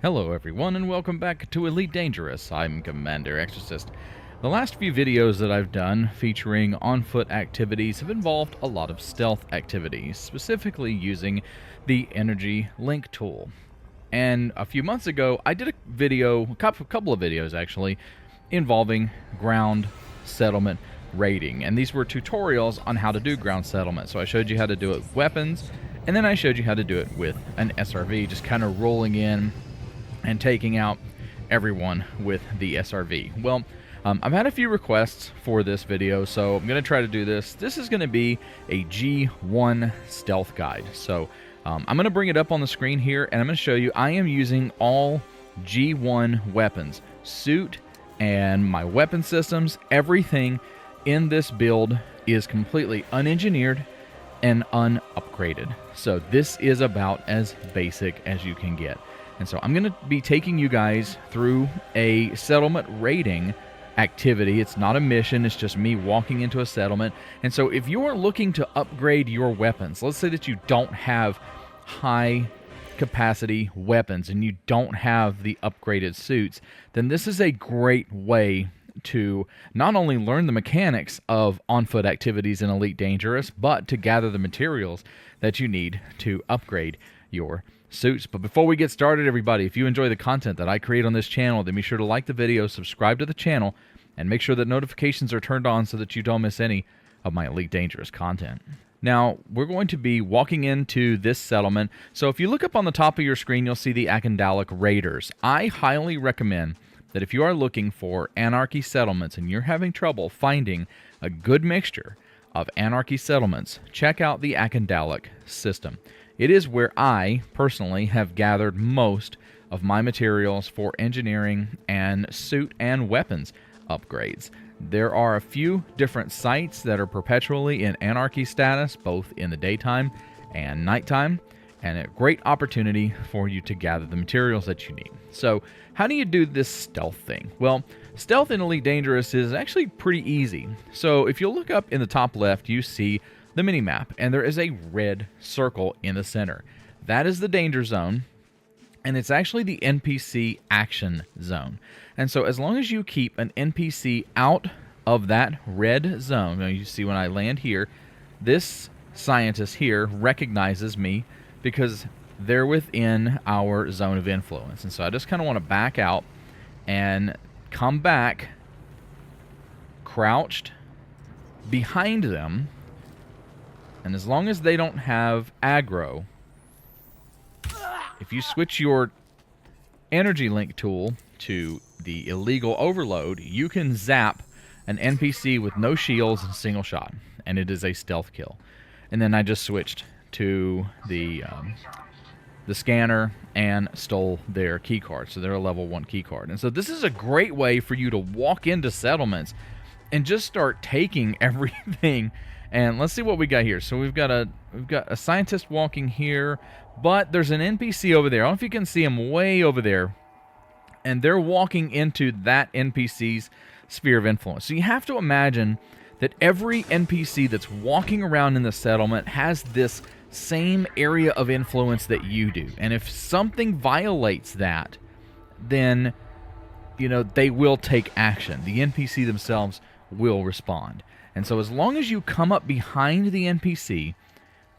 Hello everyone and welcome back to Elite Dangerous. I'm Commander Exorcist. The last few videos that I've done featuring on-foot activities have involved a lot of stealth activities, specifically using the Energy Link tool. And a few months ago I did a couple of videos actually, involving ground settlement raiding. And these were tutorials on how to do ground settlement. So I showed you how to do it with weapons, and then I showed you how to do it with an SRV, just kind of rolling in and taking out everyone with the SRV. Well, I've had a few requests for this video, so I'm going to try to do this. This is going to be a G1 stealth guide. So I'm going to bring it up on the screen here, and I'm going to show you I am using all G1 weapons. Suit and my weapon systems, everything in this build is completely unengineered and unupgraded. So this is about as basic as you can get. And so I'm going to be taking you guys through a settlement raiding activity. It's not a mission, it's just me walking into a settlement. And so if you are looking to upgrade your weapons, let's say that you don't have high capacity weapons and you don't have the upgraded suits, then this is a great way to not only learn the mechanics of on-foot activities in Elite Dangerous, but to gather the materials that you need to upgrade your suits. But before we get started, everybody, if you enjoy the content that I create on this channel, then be sure to like the video, subscribe to the channel, and make sure that notifications are turned on so that you don't miss any of my Elite Dangerous content. Now, we're going to be walking into this settlement. So if you look up on the top of your screen, you'll see the Akandalic Raiders. I highly recommend that if you are looking for Anarchy settlements and you're having trouble finding a good mixture of Anarchy settlements, check out the Akandalic system. It is where I, personally, have gathered most of my materials for engineering and suit and weapons upgrades. There are a few different sites that are perpetually in Anarchy status, both in the daytime and nighttime, and a great opportunity for you to gather the materials that you need. So, how do you do this stealth thing? Well, stealth in Elite Dangerous is actually pretty easy. So, if you look up in the top left, you see the mini-map, and there is a red circle in the center. That is the danger zone, and it's actually the NPC action zone. And so as long as you keep an NPC out of that red zone, now you see when I land here, this scientist here recognizes me because they're within our zone of influence. And so I just kind of want to back out and come back crouched behind them. And as long as they don't have aggro, if you switch your Energy Link tool to the illegal overload, you can zap an NPC with no shields and single shot, and it is a stealth kill. And then I just switched to the scanner and stole their keycard, so they're a level 1 keycard. And so this is a great way for you to walk into settlements and just start taking everything. And let's see what we got here. So we've got a scientist walking here, but there's an NPC over there. I don't know if you can see him way over there. And they're walking into that NPC's sphere of influence. So you have to imagine that every NPC that's walking around in the settlement has this same area of influence that you do. And if something violates that, then, you know, they will take action. The NPC themselves will respond. And so as long as you come up behind the NPC,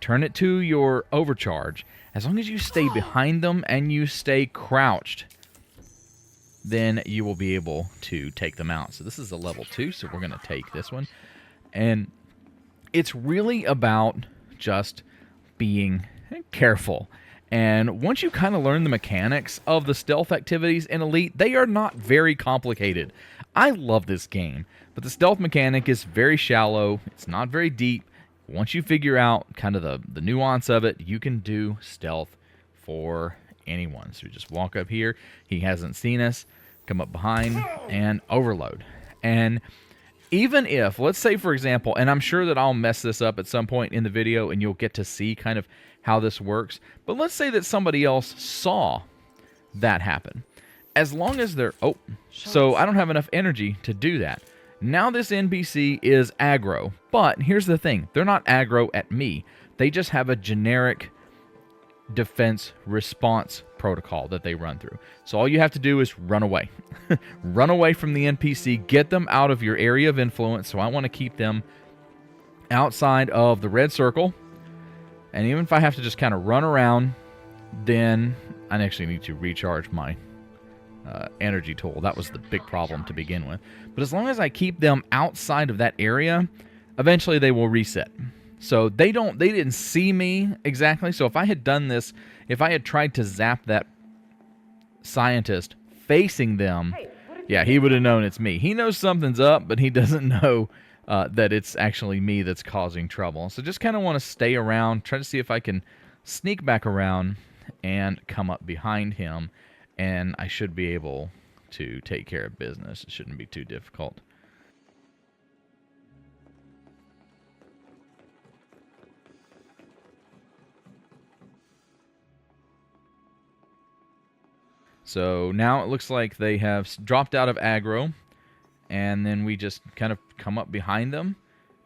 turn it to your overcharge, as long as you stay behind them and you stay crouched, then you will be able to take them out. So this is a level 2, so we're going to take this one. And it's really about just being careful. And once you kind of learn the mechanics of the stealth activities in Elite, they are not very complicated. I love this game, but the stealth mechanic is very shallow. It's not very deep. Once you figure out kind of the nuance of it, you can do stealth for anyone. So we just walk up here. He hasn't seen us. Come up behind and overload. And even if, let's say for example, and I'm sure that I'll mess this up at some point in the video and you'll get to see kind of how this works, but let's say that somebody else saw that happen. As long as they're... Oh, so I don't have enough energy to do that. Now this NPC is aggro, but here's the thing. They're not aggro at me. They just have a generic defense response protocol that they run through. So all you have to do is run away. Run away from the NPC. Get them out of your area of influence. So I want to keep them outside of the red circle. And even if I have to just kind of run around, then I actually need to recharge my energy tool. That was the big problem to begin with. But as long as I keep them outside of that area, eventually they will reset. So they didn't see me exactly. So if I had done this, if I had tried to zap that scientist facing them, yeah, he would have known it's me. He knows something's up, but he doesn't know that it's actually me that's causing trouble. So just kind of want to stay around, try to see if I can sneak back around and come up behind him, and I should be able to take care of business. It shouldn't be too difficult. So now it looks like they have dropped out of aggro, and then we just kind of come up behind them,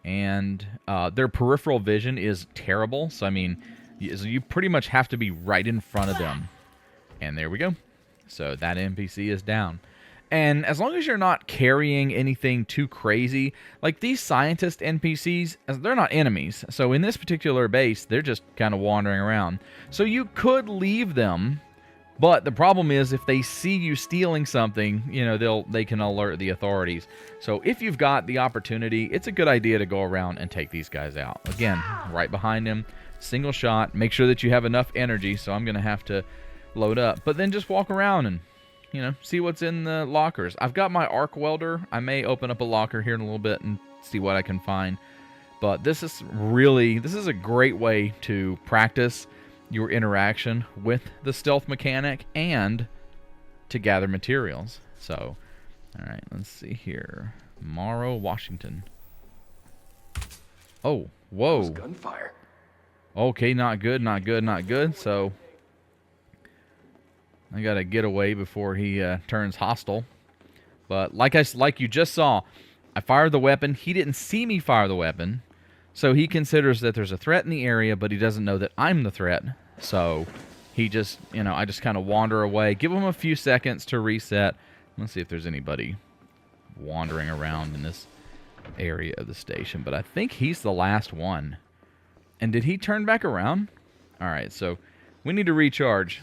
and their peripheral vision is terrible. So I mean, you pretty much have to be right in front of them. And there we go. So that NPC is down. And as long as you're not carrying anything too crazy, like these scientist NPCs, they're not enemies. So in this particular base, they're just kind of wandering around. So you could leave them, but the problem is if they see you stealing something, you know, they can alert the authorities. So if you've got the opportunity, it's a good idea to go around and take these guys out. Again, right behind him, single shot. Make sure that you have enough energy, so I'm going to have to load up. But then just walk around and, you know, see what's in the lockers. I've got my arc welder. I may open up a locker here in a little bit and see what I can find. But this is a great way to practice your interaction with the stealth mechanic and to gather materials. So, all right, let's see here. Morrow, Washington. Oh, whoa. Gunfire. Okay, not good, not good, not good. So I gotta get away before he turns hostile. But like you just saw, I fired the weapon. He didn't see me fire the weapon, so he considers that there's a threat in the area, but he doesn't know that I'm the threat. So he just, you know, I just kind of wander away. Give him a few seconds to reset. Let's see if there's anybody wandering around in this area of the station. But I think he's the last one. And did he turn back around? All right, so we need to recharge.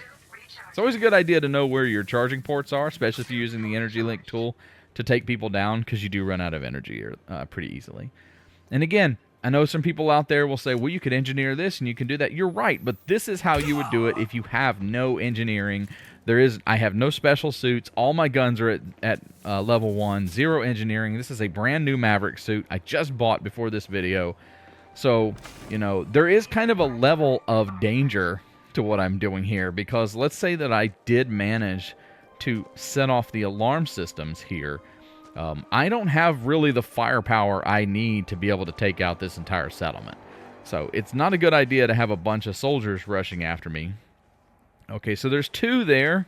It's always a good idea to know where your charging ports are, especially if you're using the energy link tool to take people down, because you do run out of energy pretty easily. And again, I know some people out there will say, well, you could engineer this and you can do that. You're right, but this is how you would do it if you have no engineering. I have no special suits. All my guns are at level 1, 0 engineering. This is a brand new Maverick suit I just bought before this video. So, you know, there is kind of a level of danger to what I'm doing here, because let's say that I did manage to set off the alarm systems here. I don't have really the firepower I need to be able to take out this entire settlement. So it's not a good idea to have a bunch of soldiers rushing after me. Okay, so there's 2 there,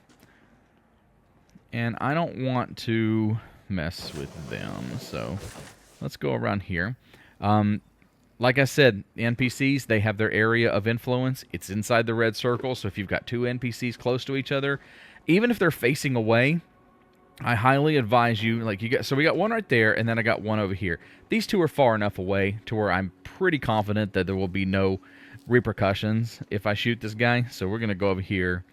and I don't want to mess with them. So let's go around here. Like I said, the NPCs, they have their area of influence. It's inside the red circle, so if you've got 2 NPCs close to each other, even if they're facing away, I highly advise you, so we got one right there, and then I got one over here. These 2 are far enough away to where I'm pretty confident that there will be no repercussions if I shoot this guy. So we're going to go over here.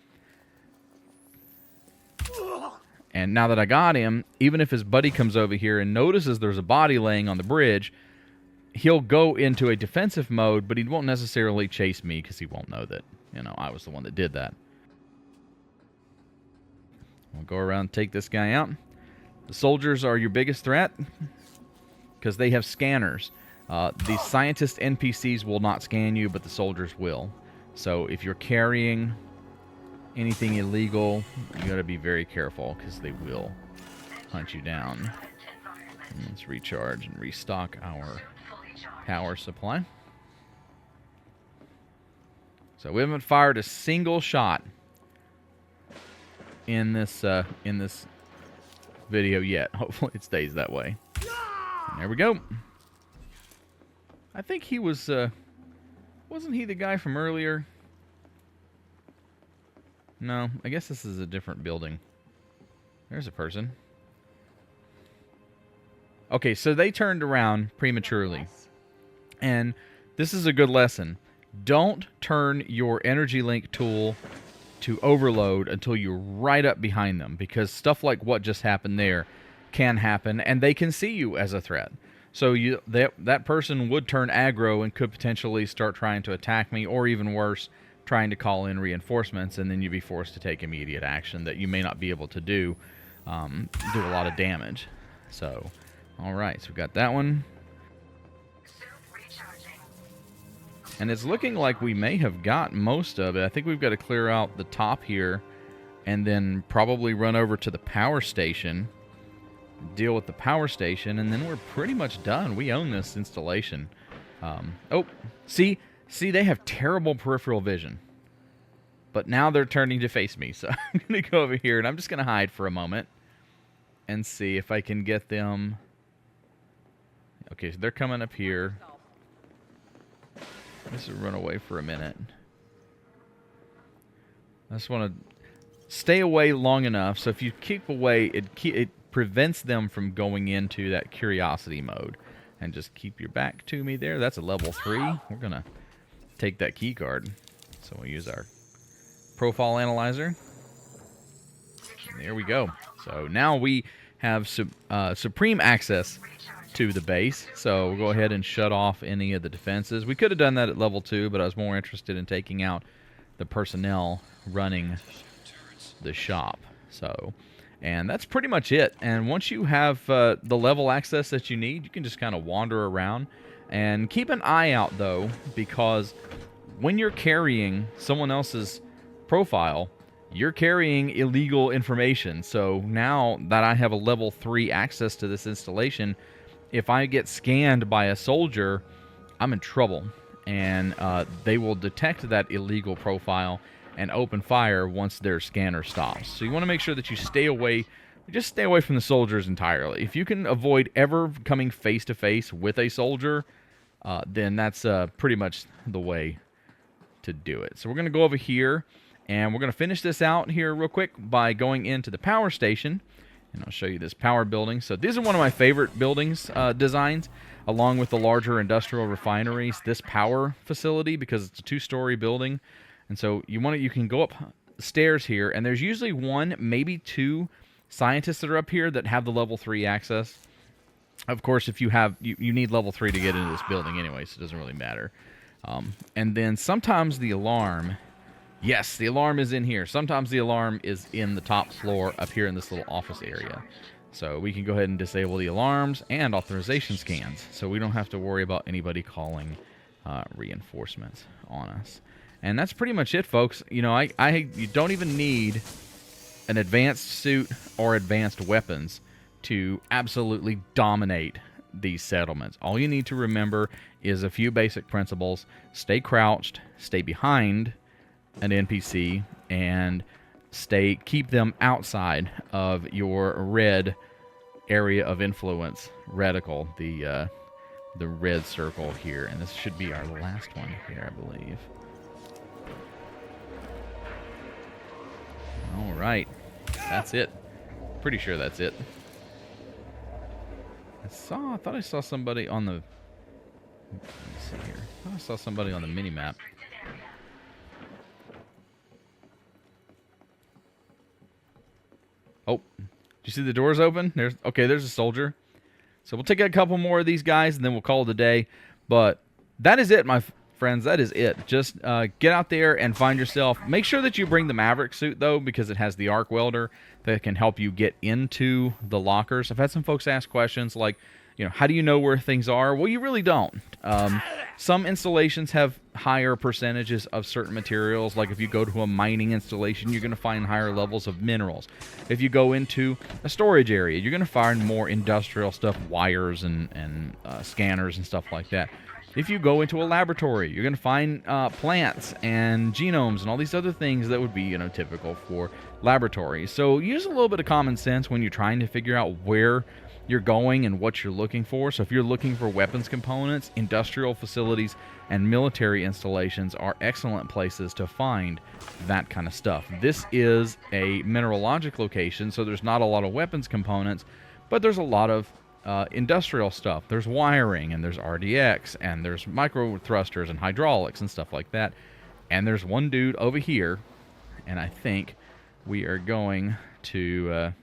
And now that I got him, even if his buddy comes over here and notices there's a body laying on the bridge, he'll go into a defensive mode, but he won't necessarily chase me because he won't know that, you know, I was the one that did that. We'll go around and take this guy out. The soldiers are your biggest threat because they have scanners. The scientist NPCs will not scan you, but the soldiers will. So if you're carrying anything illegal, you got to be very careful because they will hunt you down. And let's recharge and restock our power supply. So we haven't fired a single shot in this video yet. Hopefully it stays that way. And there we go. I think he was wasn't he the guy from earlier? No, I guess this is a different building. There's a person. Okay, so they turned around prematurely. And this is a good lesson. Don't turn your energy link tool to overload until you're right up behind them, because stuff like what just happened there can happen, and they can see you as a threat. So that person would turn aggro and could potentially start trying to attack me, or even worse, trying to call in reinforcements, and then you'd be forced to take immediate action that you may not be able to do a lot of damage. So, all right, so we got that one. And it's looking like we may have got most of it. I think we've got to clear out the top here and then probably run over to the power station, deal with the power station, and then we're pretty much done. We own this installation. Oh, see, they have terrible peripheral vision. But now they're turning to face me, so I'm going to go over here, and I'm just going to hide for a moment and see if I can get them. Okay, so they're coming up here. Let's just run away for a minute. I just want to stay away long enough, so if you keep away, it prevents them from going into that curiosity mode. And just keep your back to me there. That's a level 3. We're going to take that key card. So we'll use our profile analyzer. There we go. So now we have supreme access to the base, so we'll go ahead and shut off any of the defenses. We could have done that at level 2, but I was more interested in taking out the personnel running the shop. So, and that's pretty much it. And once you have the level access that you need, you can just kind of wander around. And keep an eye out, though, because when you're carrying someone else's profile, you're carrying illegal information. So now that I have a level 3 access to this installation, if I get scanned by a soldier, I'm in trouble. And they will detect that illegal profile and open fire once their scanner stops. So you want to make sure that you stay away, just stay away from the soldiers entirely. If you can avoid ever coming face to face with a soldier, then that's pretty much the way to do it. So we're going to go over here, and we're going to finish this out here real quick by going into the power station. And I'll show you this power building. So these are one of my favorite buildings designs, along with the larger industrial refineries. This power facility, because it's a 2-story building, and so you can go up stairs here, and there's usually 1, maybe 2 scientists that are up here that have the level 3 access. Of course, if you have, you need level 3 to get into this building anyway, so it doesn't really matter. And then sometimes the alarm. Yes, the alarm is in here. Sometimes the alarm is in the top floor up here in this little office area. So we can go ahead and disable the alarms and authorization scans, so we don't have to worry about anybody calling reinforcements on us. And that's pretty much it, folks. You know, you don't even need an advanced suit or advanced weapons to absolutely dominate these settlements. All you need to remember is a few basic principles. Stay crouched, stay behind an NPC, and keep them outside of your red area of influence reticle, the red circle here. And this should be our last one here, I believe. All right, that's it. Pretty sure that's it. I thought I saw somebody on the. Let me see here. I thought I saw somebody on the mini map. Oh, did you see the doors open? There's a soldier. So we'll take a couple more of these guys, and then we'll call it a day. But that is it, my friends. That is it. Just get out there and find yourself. Make sure that you bring the Maverick suit, though, because it has the arc welder that can help you get into the lockers. I've had some folks ask questions like, how do you know where things are? Well, you really don't. Some installations have higher percentages of certain materials. Like if you go to a mining installation, you're going to find higher levels of minerals. If you go into a storage area, you're going to find more industrial stuff, wires and scanners and stuff like that. If you go into a laboratory, you're going to find plants and genomes and all these other things that would be, typical for laboratories. So use a little bit of common sense when you're trying to figure out where you're going and what you're looking for. So if you're looking for weapons components, industrial facilities and military installations are excellent places to find that kind of stuff. This is a mineralogic location, so there's not a lot of weapons components, but there's a lot of industrial stuff. There's wiring, and there's RDX, and there's micro thrusters and hydraulics and stuff like that. And there's one dude over here, and I think we are going to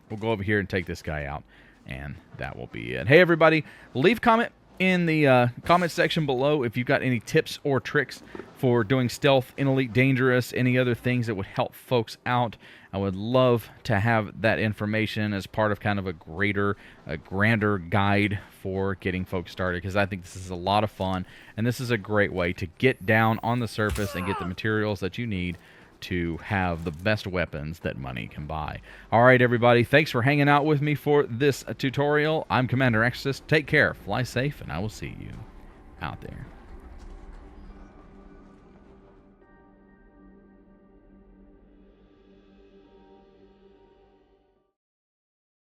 we'll go over here and take this guy out, and that will be it. Hey everybody, leave comment in the comment section below if you've got any tips or tricks for doing stealth in Elite Dangerous, any other things that would help folks out. I would love to have that information as part of kind of a grander guide for getting folks started, because I think this is a lot of fun, and this is a great way to get down on the surface and get the materials that you need to have the best weapons that money can buy. All right, everybody, thanks for hanging out with me for this tutorial. I'm Commander Exorcist. Take care, fly safe, and I will see you out there.